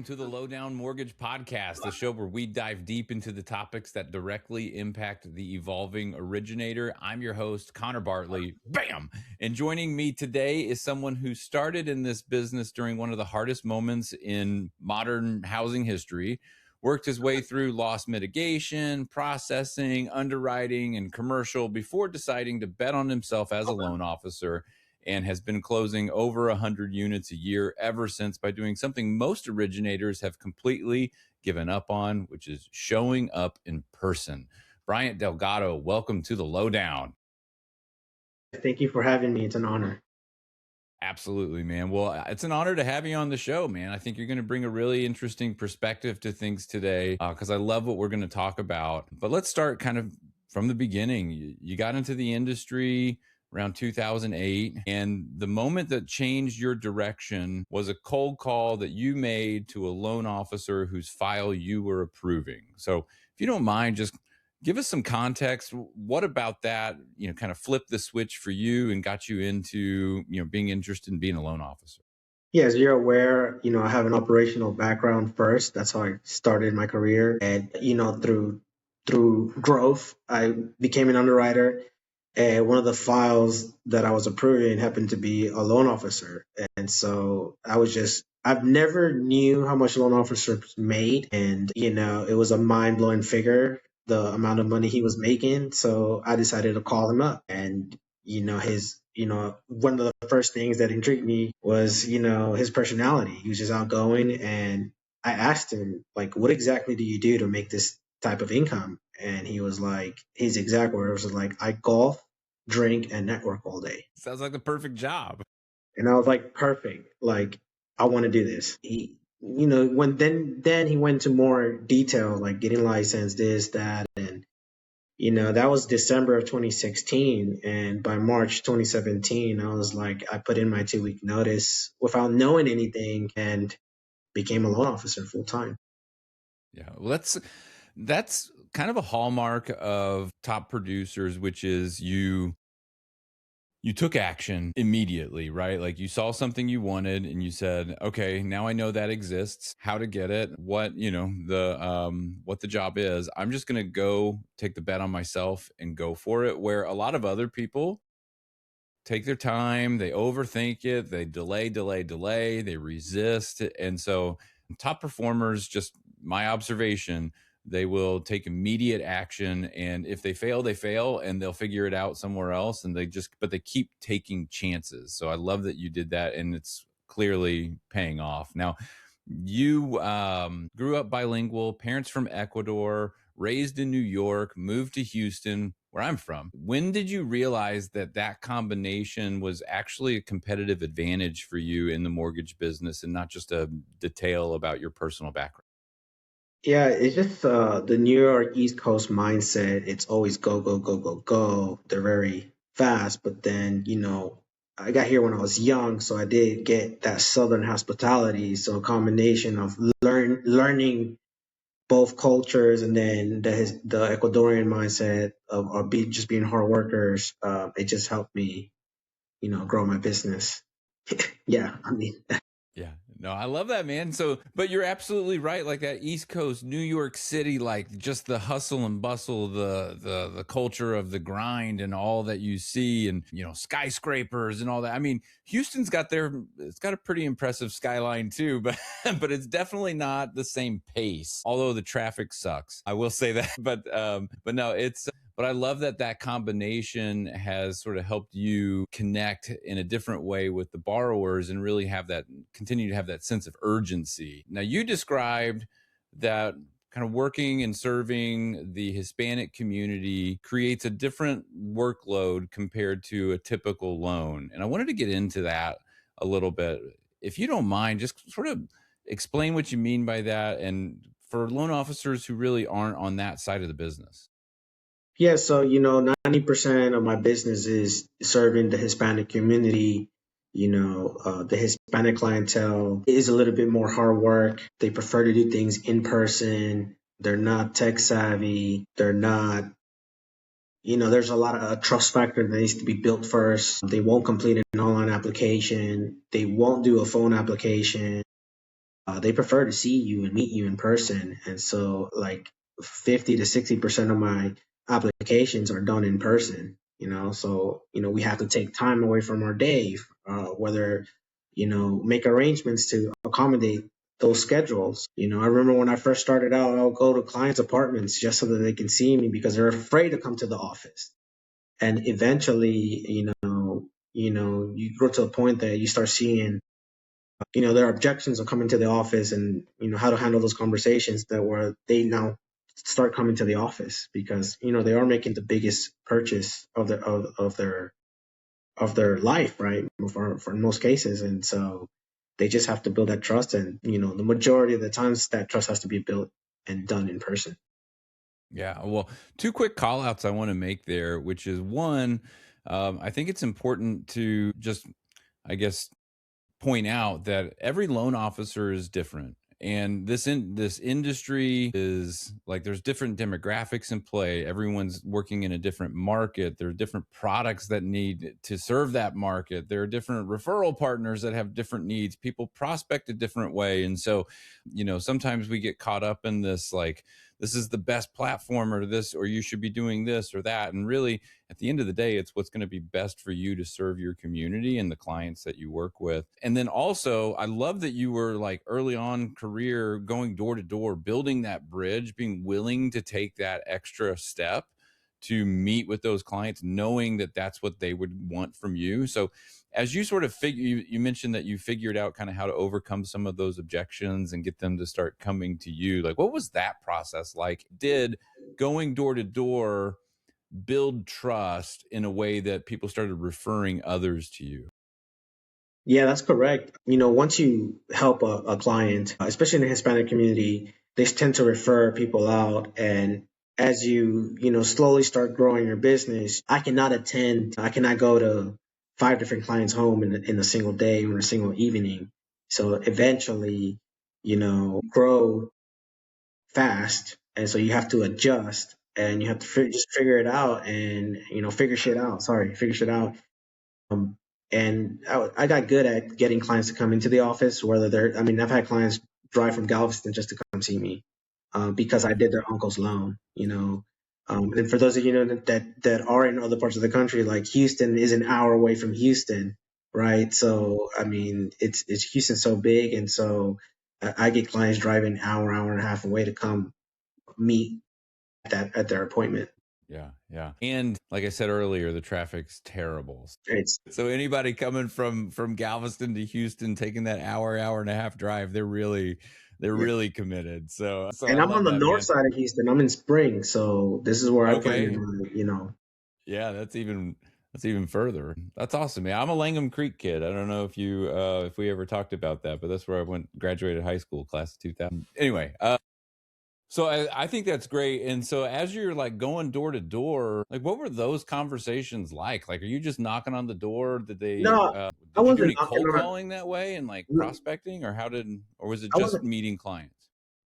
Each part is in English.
to the Lowdown Mortgage Podcast, the show where we dive deep into the topics that directly impact the evolving originator. I'm your host, Connor Bartley. Bam! And joining me today is someone who started in this business during one of the hardest moments in modern housing history, worked his way through loss mitigation, processing, underwriting, and commercial before deciding to bet on himself as a loan officer, and has been closing over 100 units a year ever since by doing something most originators have completely given up on, which is showing up in person. Bryant Delgado, welcome to the Lowdown. Thank you for having me. It's an honor. Absolutely, man. Well, it's an honor to have you on the show, man. I think you're going to bring a really interesting perspective to things today because I love what we're going to talk about. But let's start kind of from the beginning. You got into the industry around 2008, and the moment that changed your direction was a cold call that you made to a loan officer whose file you were approving. So if you don't mind, just give us some context. What about that, kind of flipped the switch for you and got you into, being interested in being a loan officer? Yeah, as you're aware, I have an operational background first. That's how I started my career. And, through growth, I became an underwriter. And one of the files that I was approving happened to be a loan officer. And so I've never knew how much loan officers made. And, it was a mind blowing figure, the amount of money he was making. So I decided to call him up, and, one of the first things that intrigued me was, his personality. He was just outgoing. And I asked him, like, what exactly do you do to make this type of income? And he was like, his exact words was like, I golf, drink, and network all day. Sounds like the perfect job. And I was like, perfect. Like, I want to do this. He, when then he went into more detail, like getting licensed, this, that, and that was December of 2016. And by March 2017, I was like, I put in my 2-week notice without knowing anything and became a loan officer full time. Yeah, well, that's kind of a hallmark of top producers, which is you took action immediately, right? Like you saw something you wanted and you said, okay, now I know that exists, how to get it, what, what the job is. I'm just going to go take the bet on myself and go for it. Where a lot of other people take their time, they overthink it, they delay, they resist. And so top performers, just my observation, they will take immediate action, and if they fail, they fail, and they'll figure it out somewhere else. And but they keep taking chances. So I love that you did that, and it's clearly paying off. Now, you grew up bilingual, parents from Ecuador, raised in New York, moved to Houston, where I'm from. When did you realize that combination was actually a competitive advantage for you in the mortgage business and not just a detail about your personal background? Yeah, it's just the New York East Coast mindset. It's always go, go, go, go, go. They're very fast. But then, I got here when I was young, so I did get that Southern hospitality. So a combination of learning both cultures, and then the Ecuadorian mindset of just being hard workers. It just helped me, grow my business. Yeah, I mean. Yeah, no, I love that, man. So, but you're absolutely right. Like that East Coast, New York City, like just the hustle and bustle, the culture of the grind and all that you see, and skyscrapers and all that. I mean, Houston's it's got a pretty impressive skyline too, but but it's definitely not the same pace. Although the traffic sucks, I will say that. But no, it's. But I love that combination has sort of helped you connect in a different way with the borrowers and really continue to have that sense of urgency. Now, you described that kind of working and serving the Hispanic community creates a different workload compared to a typical loan. And I wanted to get into that a little bit. If you don't mind, just sort of explain what you mean by that, and for loan officers who really aren't on that side of the business. Yeah, so 90% of my business is serving the Hispanic community. The Hispanic clientele is a little bit more hard work. They prefer to do things in person. They're not tech savvy. They're not, there's a lot of trust factor that needs to be built first. They won't complete an online application. They won't do a phone application. they prefer to see you and meet you in person. And so like 50 to 60% of my applications are done in person, so, we have to take time away from our day, whether, make arrangements to accommodate those schedules. I remember when I first started out, I'll go to clients' apartments just so that they can see me because they're afraid to come to the office. And eventually, you grow to a point that you start seeing, their objections of coming to the office, and how to handle those conversations, that where they now start coming to the office because they are making the biggest purchase of their life, right, for in most cases. And so they just have to build that trust, and the majority of the times that trust has to be built and done in person. Yeah. Well, two quick call outs I want to make there, which is one, I think it's important to just, I guess, point out that every loan officer is different. And this industry is like there's different demographics in play. Everyone's working in a different market. There are different products that need to serve that market. There are different referral partners that have different needs. People prospect a different way. And so, sometimes we get caught up in this like this is the best platform or this or you should be doing this or that. And really at the end of the day, it's what's going to be best for you to serve your community and the clients that you work with. And then also, I love that you were like early on career going door to door, building that bridge, being willing to take that extra step to meet with those clients, knowing that that's what they would want from you. So, as you sort of you mentioned that you figured out kind of how to overcome some of those objections and get them to start coming to you. Like, what was that process like? Did going door to door build trust in a way that people started referring others to you? Yeah, that's correct. Once you help a client, especially in the Hispanic community, they tend to refer people out. And as you slowly start growing your business, I cannot go to five different clients' home in a single day or a single evening. So eventually, grow fast. And so you have to adjust, and you have to just figure it out, and, figure shit out. Sorry, figure shit out. um, and I got good at getting clients to come into the office, whether I mean, I've had clients drive from Galveston just to come see me, because I Yeah. did their uncle's loan. And for those of that are in other parts of the country, like Houston is an hour away from Houston, right? So, I mean, it's Houston so big. And so I get clients driving an hour and a half away to come meet at their appointment. Yeah, yeah. And like I said earlier, the traffic's terrible. It's So anybody coming from Galveston to Houston taking that hour and a half drive, they're yeah. really committed. So I And I'm on love the that, north man. side of Houston. I'm in Spring, so this is where I plan Okay. to. Yeah, that's even further. That's awesome, man. I'm a Langham Creek kid. I don't know if we ever talked about that, but that's where I graduated high school, class of 2000. Anyway, so I think that's great. And so as you're like going door to door, like what were those conversations like? Like, are you just knocking on the door? No, I Did you do wasn't any knocking cold on. calling that way and like No, prospecting, or or was it I just wasn't. meeting clients?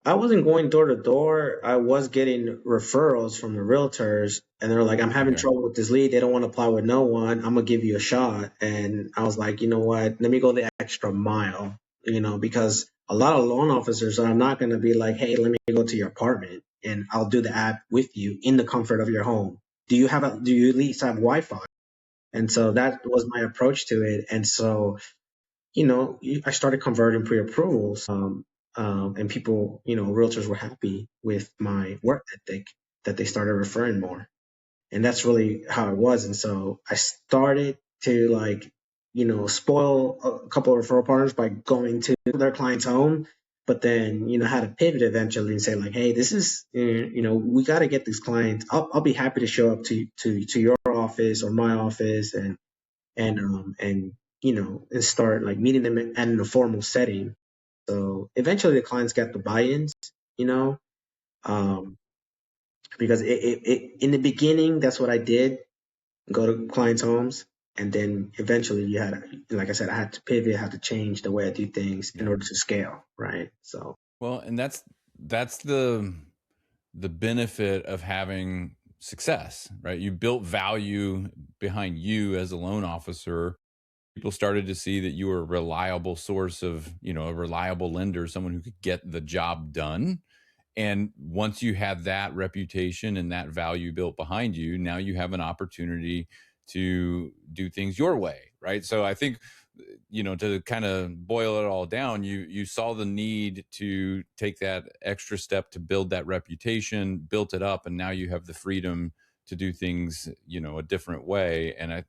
I wasn't going door to door. I was getting referrals from the realtors, and they're like, "I'm having Okay. trouble with this lead. They don't want to apply with no one. I'm gonna give you a shot." And I was like, you know what? Let me go the extra mile. Because a lot of loan officers are not gonna be like, "Hey, let me go to your apartment and I'll do the app with you in the comfort of your home. Do you at least have Wi-Fi?" And so that was my approach to it. And so, I started converting pre-approvals, and people, realtors were happy with my work ethic, that they started referring more. And that's really how it was. And so I started to, like, spoil a couple of referral partners by going to their client's home, but then, had to pivot eventually and say like, hey, this is, we got to get these clients. I'll be happy to show up to your office or my office, and start like meeting them at in a formal setting. So eventually the clients get the buy-ins, you know, um, because in the beginning that's what I did, go to clients' homes, and then eventually like I said, I had to pivot, I had to change the way I do things in Yeah. order to scale, right? So Well, and that's the benefit of having success, right? You built value behind you as a loan officer, People started to see that you were a reliable source of, a reliable lender, someone who could get the job done. And once you had that reputation and that value built behind you, now you have an opportunity to do things your way, right? So I think, to kind of boil it all down, you saw the need to take that extra step to build that reputation, built it up, and now you have the freedom to do things, a different way. And I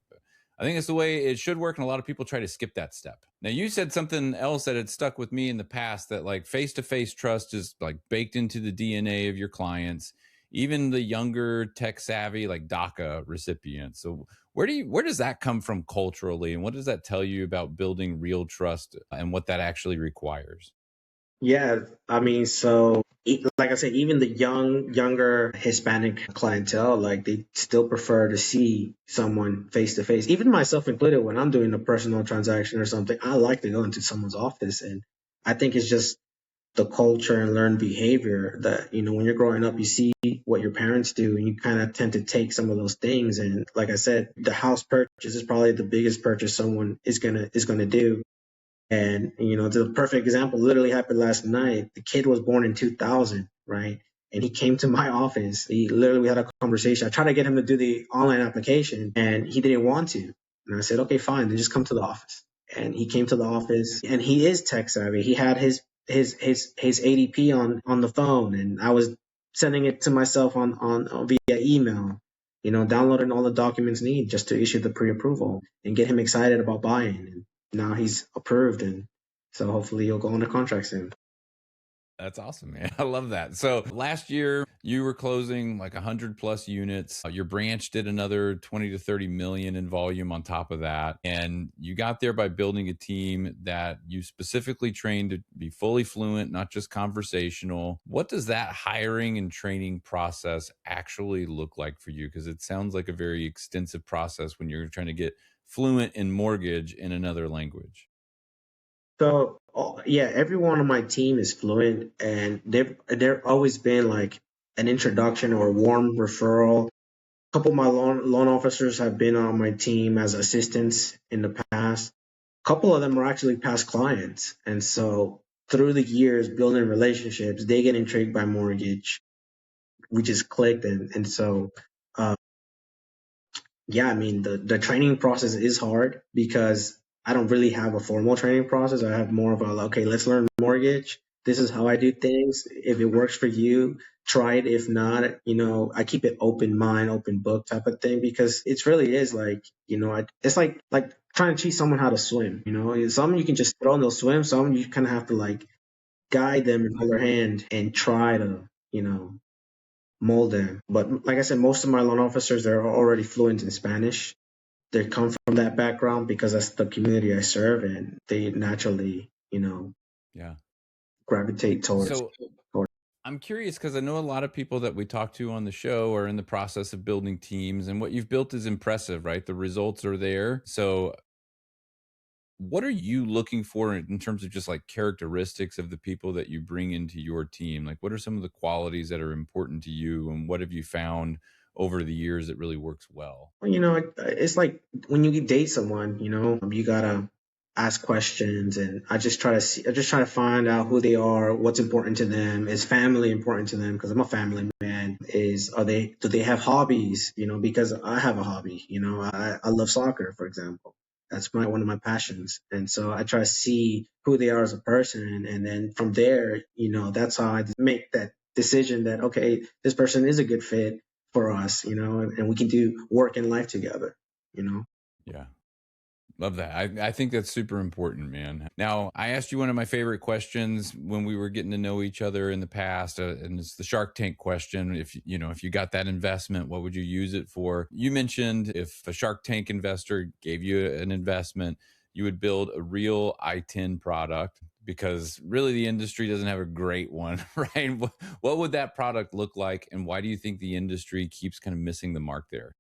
think it's the way it should work, and a lot of people try to skip that step. Now, you said something else that had stuck with me in the past, that like face to face trust is like baked into the DNA of your clients, even the younger tech savvy like DACA recipients. So, where does that come from culturally, and what does that tell you about building real trust and what that actually requires? Yeah, I mean, so like I said, even the younger Hispanic clientele, like they still prefer to see someone face to face. Even myself included, when I'm doing a personal transaction or something, I like to go into someone's office, and I think it's just the culture and learned behavior that, when you're growing up, you see what your parents do, and you kind of tend to take some of those things. And like I said, the house purchase is probably the biggest purchase someone is gonna do. And, the perfect example literally happened last night. The kid was born in 2000, right? And he came to my office. We had a conversation. I tried to get him to do the online application and he didn't want to. And I said, okay, fine. Then just come to the office. And he came to the office and he is tech savvy. He had his ADP on the phone, and I was sending it to myself on via email, downloading all the documents needed just to issue the pre-approval and get him excited about buying. Now he's approved, and so hopefully he'll go on the contract soon. That's awesome, man. I love that. So last year you were closing like 100 plus units. Your branch did another 20 to 30 million in volume on top of that. And you got there by building a team that you specifically trained to be fully fluent, not just conversational. What does that hiring and training process actually look like for you? Because it sounds like a very extensive process when you're trying to get fluent in mortgage in another language. So yeah, everyone on my team is fluent, and they've always been like an introduction or a warm referral. A couple of my loan officers have been on my team as assistants in the past. A couple of them are actually past clients, and so through the years building relationships, they get intrigued by mortgage. We just clicked, and so uh, yeah, I mean, the training process is hard because I don't really have a formal training process. I have more of a, okay, let's learn mortgage. This is how I do things. If it works for you, try it. If not, I keep it open mind, open book type of thing, because it really is like, it's like trying to teach someone how to swim. Some you can just throw and they'll swim. Some you kind of have to like guide them and hold their hand and try to, mold them. But like I said, most of my loan officers, they're already fluent in Spanish. They come from that background because that's the community I serve, and they naturally, Yeah. gravitate towards. So I'm curious because I know a lot of people that we talk to on the show are in the process of building teams, and what you've built is impressive, right? The results are there. So, what are you looking for in terms of just like characteristics of the people that you bring into your team? Like, what are some of the qualities that are important to you, and what have you found over the years that really works well? Well, it's like when you date someone, you gotta ask questions, and I just try to find out who they are, what's important to them. Is family important to them? Because I'm a family man. Do they have hobbies? Because I have a hobby. I love soccer, for example. That's one of my passions, and so I try to see who they are as a person, and then from there, that's how I make that decision that, okay, this person is a good fit for us, and we can do work and life together. Yeah. Love that. I think that's super important, man. Now, I asked you one of my favorite questions when we were getting to know each other in the past, and it's the Shark Tank question. If you got that investment, what would you use it for? You mentioned if a Shark Tank investor gave you an investment, you would build a real ITIN product because really the industry doesn't have a great one, right? What would that product look like, and why do you think the industry keeps kind of missing the mark there?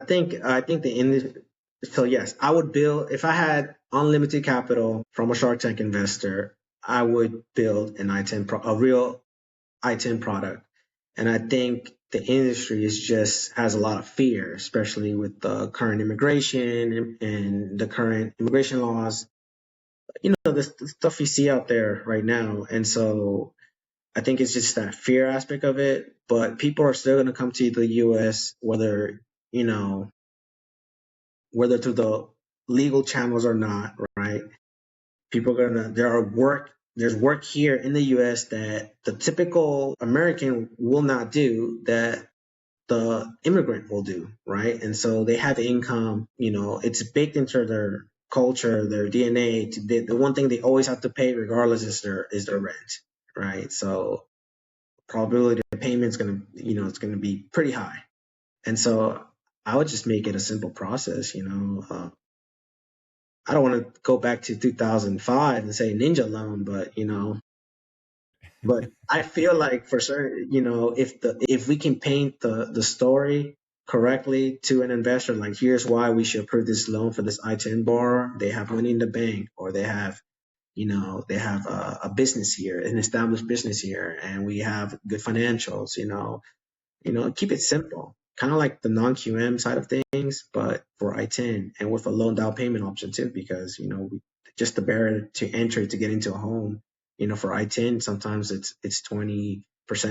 I think the industry. So yes, I would build if I had unlimited capital from a Shark Tank investor. I would build a real I-10 product, and I think the industry is just has a lot of fear, especially with the current immigration and the current immigration laws. The stuff you see out there right now. And so I think it's just that fear aspect of it. But people are still going to come to the U.S. you know, whether through the legal channels or not, right? People are gonna there's work here in the US that the typical American will not do that the immigrant will do, right? And so they have income, it's baked into their culture, their DNA. The one thing they always have to pay regardless is their rent, right? So probability of payment is gonna, it's gonna be pretty high. And so I would just make it a simple process, I don't want to go back to 2005 and say ninja loan, but I feel like for certain, if we can paint the story correctly to an investor, like here's why we should approve this loan for this ITIN borrower. They have money in the bank, or they have a business here, an established business here, and we have good financials. Keep it simple, kind of like the non-QM side of things, but for I-10 and with a loan down payment option too, because, just the barrier to entry to get into a home, for I-10, sometimes it's 20%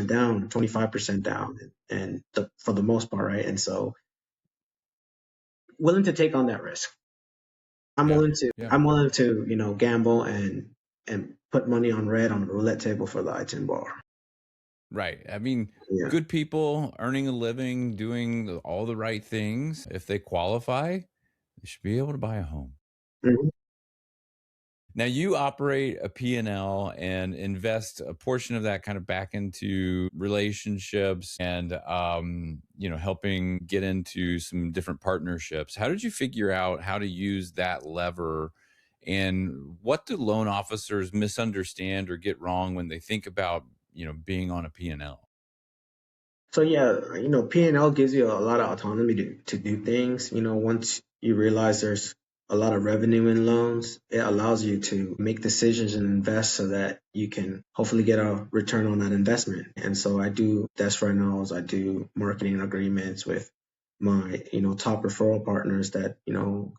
down, 25% down, and for the most part, right? And so willing to take on that risk. I'm Yeah. willing to, Yeah. I'm willing to, gamble and put money on red on the roulette table for the I-10 bar. Right. I mean, Yeah. good people earning a living, doing all the right things. If they qualify, they should be able to buy a home. Mhm. Now you operate a P&L and invest a portion of that kind of back into relationships and helping get into some different partnerships. How did you figure out how to use that lever, and what do loan officers misunderstand or get wrong when they think about, being on a P&L? So yeah, P&L gives you a lot of autonomy to do things. Once you realize there's a lot of revenue in loans, it allows you to make decisions and invest so that you can hopefully get a return on that investment. And so I do desk referrals, I do marketing agreements with my, top referral partners that,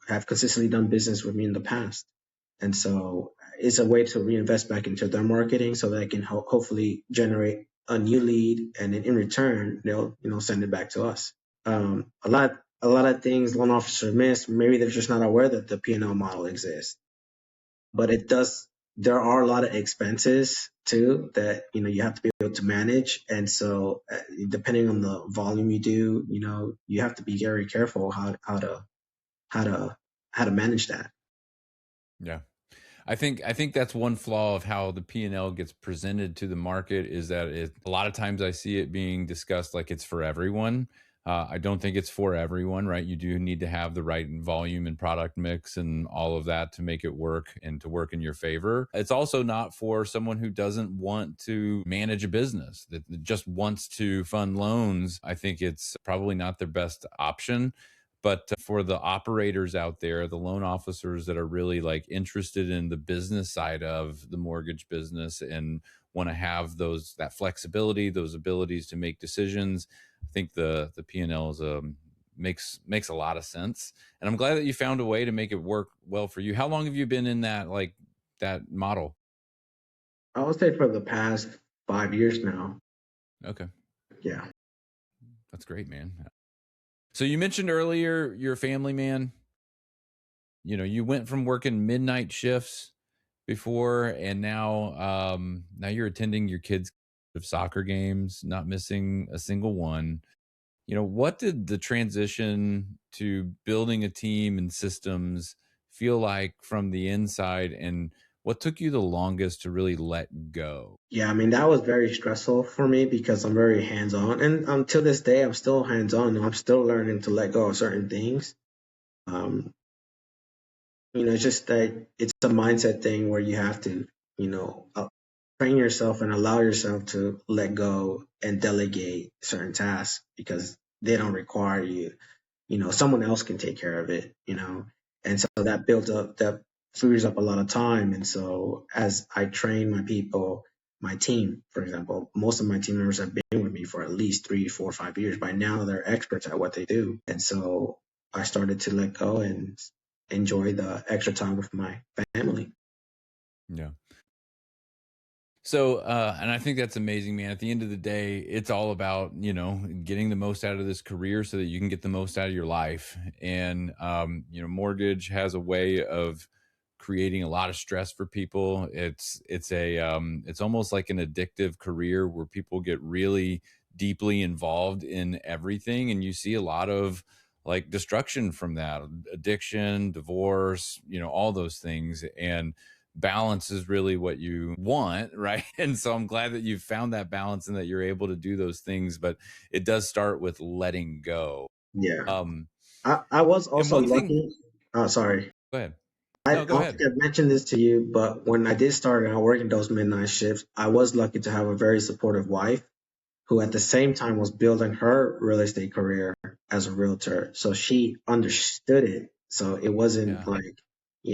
have consistently done business with me in the past. And so it's a way to reinvest back into their marketing so that it can hopefully generate a new lead, and then in return, they'll send it back to us. A lot of things loan officers miss. Maybe they're just not aware that the P&L model exists, but it does. There are a lot of expenses too that you have to be able to manage, and so depending on the volume you do, you have to be very careful how to how to manage that. Yeah. I think that's one flaw of how the P&L gets presented to the market, is that a lot of times I see it being discussed like it's for everyone. I don't think it's for everyone, right? You do need to have the right volume and product mix and all of that to make it work and to work in your favor. It's also not for someone who doesn't want to manage a business, that just wants to fund loans. I think it's probably not their best option. But for the operators out there, the loan officers that are really like interested in the business side of the mortgage business and want to have that flexibility, those abilities to make decisions, I think the P&L is makes a lot of sense. And I'm glad that you found a way to make it work well for you. How long have you been in that model? I would say for the past 5 years now. Okay, Yeah. that's great, man. So you mentioned earlier you're a family man. You went from working midnight shifts before, and now you're attending your kids' soccer games, not missing a single one. What did the transition to building a team and systems feel like from the inside, and what took you the longest to really let go? Yeah, I mean, that was very stressful for me because I'm very hands-on. And to this day, I'm still hands-on. I'm still learning to let go of certain things. Um, it's just that it's a mindset thing where you have to, train yourself and allow yourself to let go and delegate certain tasks because they don't require you. Someone else can take care of it. And so that frees up a lot of time. And so as I train my people, my team, for example. Most of my team members have been with me for at least 3, 4, 5 years. By now, they're experts at what they do. And so I started to let go and enjoy the extra time with my family. Yeah. So, and I think that's amazing, man. At the end of the day, it's all about, getting the most out of this career so that you can get the most out of your life. And, mortgage has a way of creating a lot of stress for people. It's almost like an addictive career where people get really deeply involved in everything. And you see a lot of like destruction from that addiction, divorce, all those things. And, balance is really what you want, right? And so I'm glad that you've found that balance and that you're able to do those things, but it does start with letting go. Yeah. Um, I was and also one thing, lucky. Oh, sorry. go ahead. I No, go don't think ahead. I've mentioned this to you, but when I did start out working those midnight shifts, I was lucky to have a very supportive wife who at the same time was building her real estate career as a realtor. So she understood it. So it wasn't Yeah. like,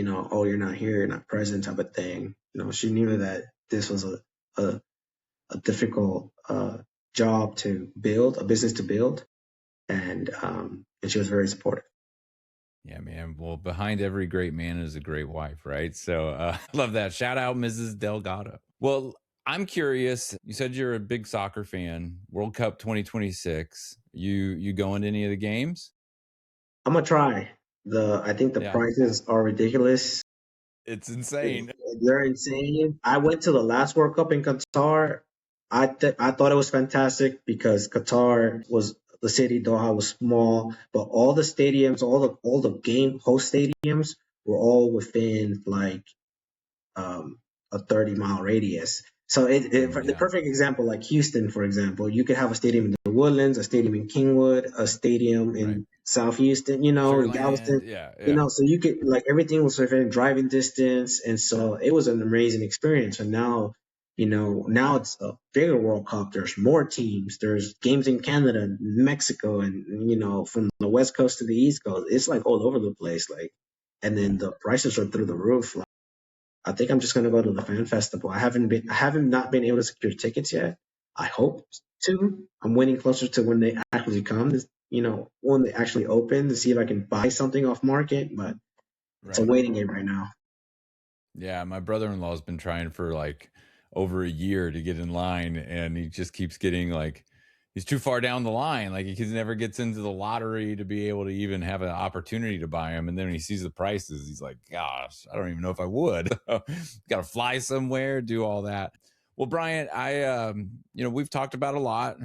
oh, you're not here, you're not present type of thing. She knew that this was a, a difficult job to build, a business to build. And she was very supportive. Yeah, man. Well, behind every great man is a great wife, right? So love that. Shout out Mrs. Delgado. Well, I'm curious. You said you're a big soccer fan. World Cup 2026. You going to any of the games? I'm gonna try. I think the Yeah. prices are ridiculous. It's insane. They're insane. I went to the last World Cup in Qatar. I thought it was fantastic because Qatar was the city, Doha was small, but all the stadiums, all the game host stadiums were all within like a 30-mile radius. So Oh for the yeah. perfect example, like Houston, for example, you could have a stadium in the Woodlands, a stadium in Kingwood, a stadium Right. in South Houston, in Sugarland. Galveston, Yeah, yeah, so you could like everything was within driving distance, and so it was an amazing experience. And now, now it's a bigger World Cup. There's more teams. There's games in Canada, Mexico, and from the West Coast to the East Coast. It's like all over the place. Like, and yeah, then the prices are through the roof. I think I'm just gonna go to the fan festival. I haven't not been able to secure tickets yet. I hope to. I'm waiting closer to when they actually come. When they actually open to see if I can buy something off market. But it's a right. waiting game right now. Yeah, my brother-in-law has been trying for like over a year to get in line, and he just keeps getting like he's too far down the line. Like he never gets into the lottery to be able to even have an opportunity to buy him. And then when he sees the prices, he's like, "Gosh, I don't even know if I would." Got to fly somewhere, do all that. Well, Bryant, we've talked about a lot.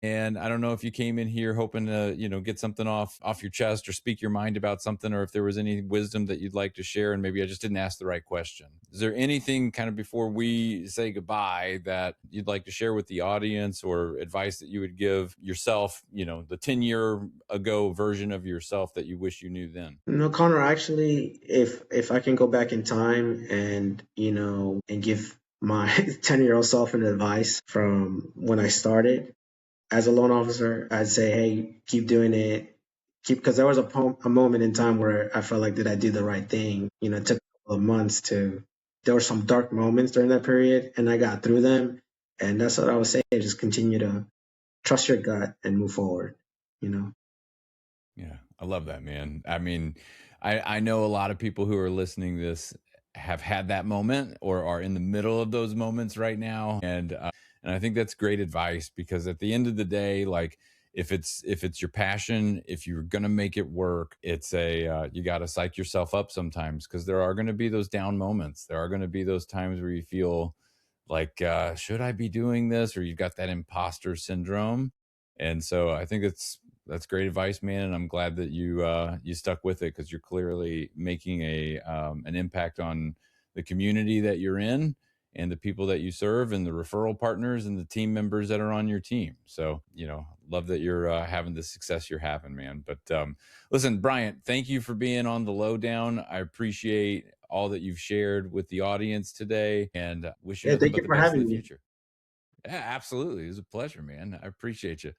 And I don't know if you came in here hoping to, get something off your chest or speak your mind about something, or if there was any wisdom that you'd like to share, and maybe I just didn't ask the right question. Is there anything kind of before we say goodbye that you'd like to share with the audience, or advice that you would give yourself, the 10-year ago version of yourself that you wish you knew then? No, Connor, actually, if I can go back in time and and give my 10-year-old self an advice from when I started, as a loan officer, I'd say, hey, keep doing it. Because there was a moment in time where I felt like, did I do the right thing? It took a couple of months there were some dark moments during that period, and I got through them. And that's what I would say. Just continue to trust your gut and move forward, you know? Yeah, I love that, man. I mean, I know a lot of people who are listening to this have had that moment or are in the middle of those moments right now, and I think that's great advice because at the end of the day, like if it's your passion, if you're gonna make it work, it's a you got to psych yourself up sometimes because there are going to be those down moments. There are going to be those times where you feel like should I be doing this, or you've got that imposter syndrome. And so I think that's great advice, man, and I'm glad that you stuck with it because you're clearly making an impact on the community that you're in and the people that you serve and the referral partners and the team members that are on your team. So love that you're having the success you're having, man. But listen, Bryant, thank you for being on the lowdown. I appreciate all that you've shared with the audience today, and wish you Yeah, nothing thank but you the for best in having the me. future. Yeah, absolutely. It was a pleasure, man. I appreciate you.